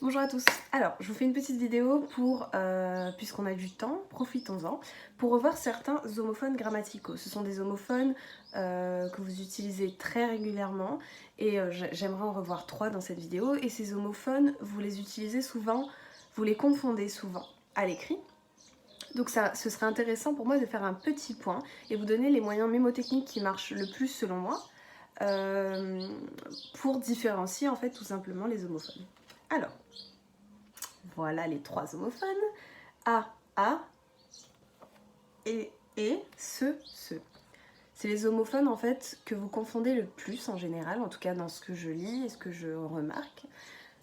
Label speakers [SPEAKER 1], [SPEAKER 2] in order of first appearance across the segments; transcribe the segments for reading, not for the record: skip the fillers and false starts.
[SPEAKER 1] Bonjour à tous. Alors, je vous fais une petite vidéo pour, puisqu'on a du temps, profitons-en, pour revoir certains homophones grammaticaux. Ce sont des homophones que vous utilisez très régulièrement et j'aimerais en revoir 3 dans cette vidéo. Et ces homophones, vous les utilisez souvent, vous les confondez souvent à l'écrit. Donc ce serait intéressant pour moi de faire un petit point et vous donner les moyens mémotechniques qui marchent le plus selon moi pour différencier en fait tout simplement les homophones. Alors, voilà les 3 homophones. A, et, ce. C'est les homophones en fait que vous confondez le plus en général, en tout cas dans ce que je lis et ce que je remarque.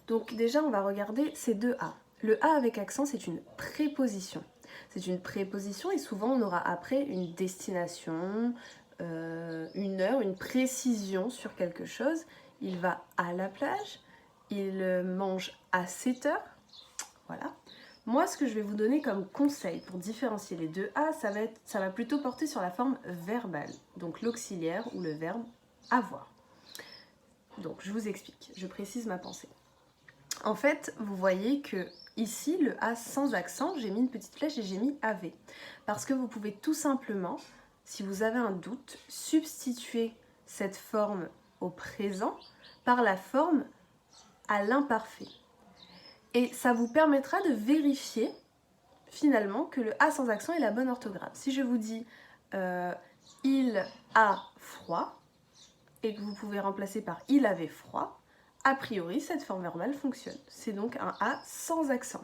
[SPEAKER 1] Donc déjà on va regarder ces deux A. Le A avec accent c'est une préposition. C'est une préposition et souvent on aura après une destination, une heure, une précision sur quelque chose. Il va à la plage, il mange à 7 heures, voilà. Moi, ce que je vais vous donner comme conseil pour différencier les deux A, ça va plutôt porter sur la forme verbale, donc l'auxiliaire ou le verbe avoir. Donc, je vous explique, je précise ma pensée. En fait, vous voyez que ici, le A sans accent, j'ai mis une petite flèche et j'ai mis AV. Parce que vous pouvez tout simplement, si vous avez un doute, substituer cette forme au présent par la forme à l'imparfait. Et ça vous permettra de vérifier finalement que le A sans accent est la bonne orthographe. Si je vous dis il a froid et que vous pouvez remplacer par il avait froid, a priori cette forme verbale fonctionne. C'est donc un A sans accent.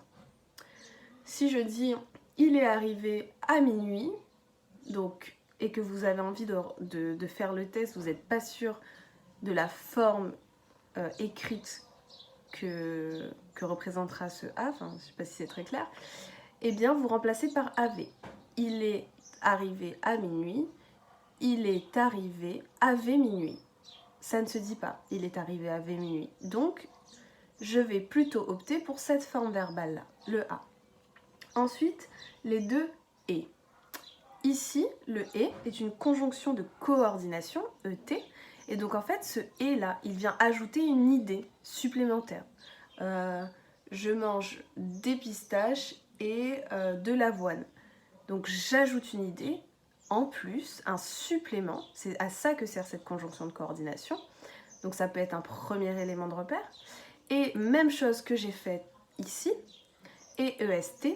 [SPEAKER 1] Si je dis il est arrivé à minuit, donc, et que vous avez envie de faire le test, vous n'êtes pas sûr de la forme écrite que représentera ce A, enfin je ne sais pas si c'est très clair, eh bien vous remplacez par AV. Il est arrivé à minuit, il est arrivé avait minuit. Ça ne se dit pas, il est arrivé avait minuit. Donc, je vais plutôt opter pour cette forme verbale-là, le A. Ensuite, les deux et. Ici, le et est une conjonction de coordination, ET, et donc en fait, ce et-là, il vient ajouter une idée supplémentaire. Je mange des pistaches et de l'avoine. Donc j'ajoute une idée, en plus, un supplément, c'est à ça que sert cette conjonction de coordination. Donc ça peut être un premier élément de repère. Et même chose que j'ai faite ici, et EST,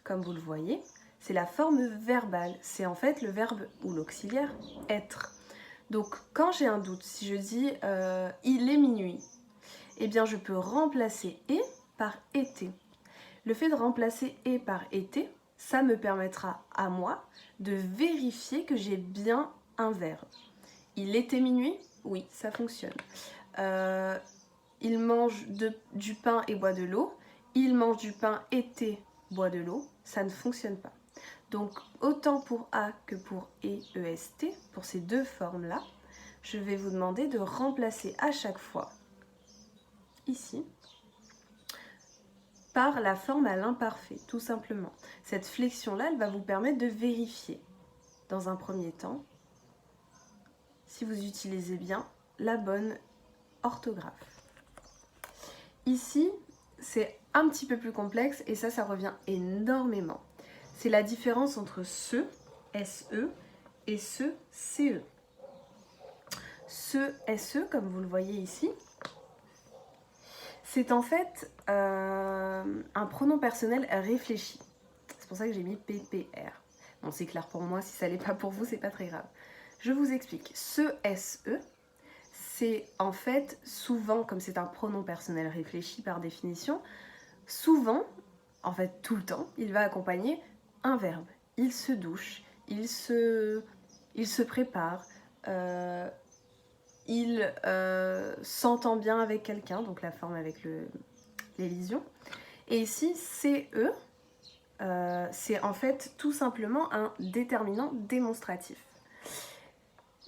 [SPEAKER 1] comme vous le voyez, c'est la forme verbale. C'est en fait le verbe ou l'auxiliaire être. Donc quand j'ai un doute, si je dis il est minuit, eh bien je peux remplacer et par été. Le fait de remplacer et par été, ça me permettra à moi de vérifier que j'ai bien un verbe. Il était minuit? Oui, ça fonctionne. Il mange du pain et boit de l'eau. Il mange du pain, était, boit de l'eau. Ça ne fonctionne pas. Donc, autant pour A que pour EST, pour ces deux formes-là, je vais vous demander de remplacer à chaque fois, ici, par la forme à l'imparfait, tout simplement. Cette flexion-là, elle va vous permettre de vérifier, dans un premier temps, si vous utilisez bien la bonne orthographe. Ici, c'est un petit peu plus complexe et ça revient énormément. C'est la différence entre ce, SE, et ce, CE. Ce SE, comme vous le voyez ici, c'est en fait un pronom personnel réfléchi. C'est pour ça que j'ai mis PPR. Bon, c'est clair pour moi, si ça l'est pas pour vous, c'est pas très grave. Je vous explique. Ce SE, c'est en fait souvent, comme c'est un pronom personnel réfléchi par définition, souvent, en fait tout le temps, il va accompagner un verbe. Il se douche, il se prépare, il s'entend bien avec quelqu'un, donc la forme avec l'élision. Et ici, CE, c'est en fait tout simplement un déterminant démonstratif.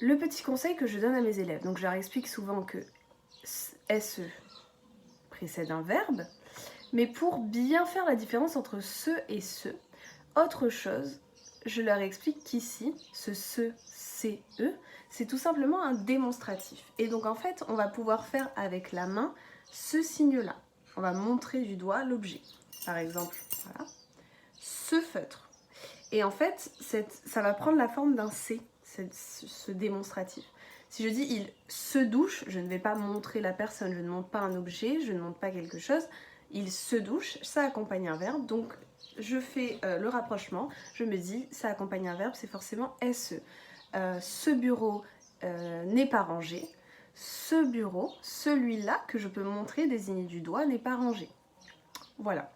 [SPEAKER 1] Le petit conseil que je donne à mes élèves, donc je leur explique souvent que SE précède un verbe, mais pour bien faire la différence entre ce et ce, autre chose, je leur explique qu'ici, ce CE, c'est tout simplement un démonstratif. Et donc en fait, on va pouvoir faire avec la main ce signe-là. on va montrer du doigt l'objet. Par exemple, voilà, ce feutre. Et en fait, ça va prendre la forme d'un C, ce démonstratif. Si je dis il se douche, je ne vais pas montrer la personne, je ne montre pas un objet, je ne montre pas quelque chose. Il se douche, ça accompagne un verbe, donc je fais le rapprochement, je me dis ça accompagne un verbe, c'est forcément SE. Ce bureau n'est pas rangé. Ce bureau, celui-là que je peux montrer désigné du doigt, n'est pas rangé. Voilà.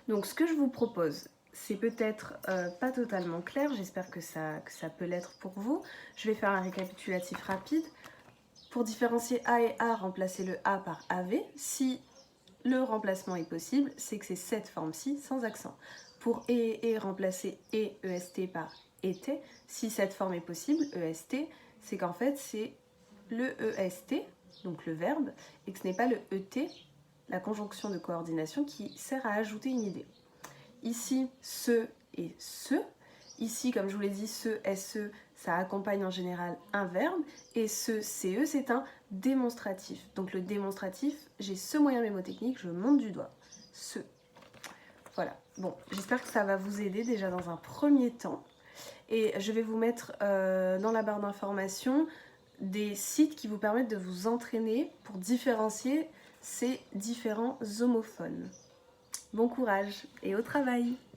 [SPEAKER 1] Donc ce que je vous propose, c'est peut-être pas totalement clair, j'espère que ça peut l'être pour vous. Je vais faire un récapitulatif rapide. Pour différencier A et A, remplacez le A par AV. Si le remplacement est possible, c'est que c'est cette forme-ci sans accent. Pour et, remplacer EST par ET. Si cette forme est possible, EST, c'est qu'en fait c'est le EST, donc le verbe, et que ce n'est pas le ET, la conjonction de coordination qui sert à ajouter une idée. Ici, ce et ce. Ici, comme je vous l'ai dit, ce, SE, ça accompagne en général un verbe. Et ce, CE, c'est un démonstratif. Donc le démonstratif, j'ai ce moyen mémotechnique, je monte du doigt. Ce. Voilà. Bon, j'espère que ça va vous aider déjà dans un premier temps. Et je vais vous mettre dans la barre d'information des sites qui vous permettent de vous entraîner pour différencier ces différents homophones. Bon courage et au travail!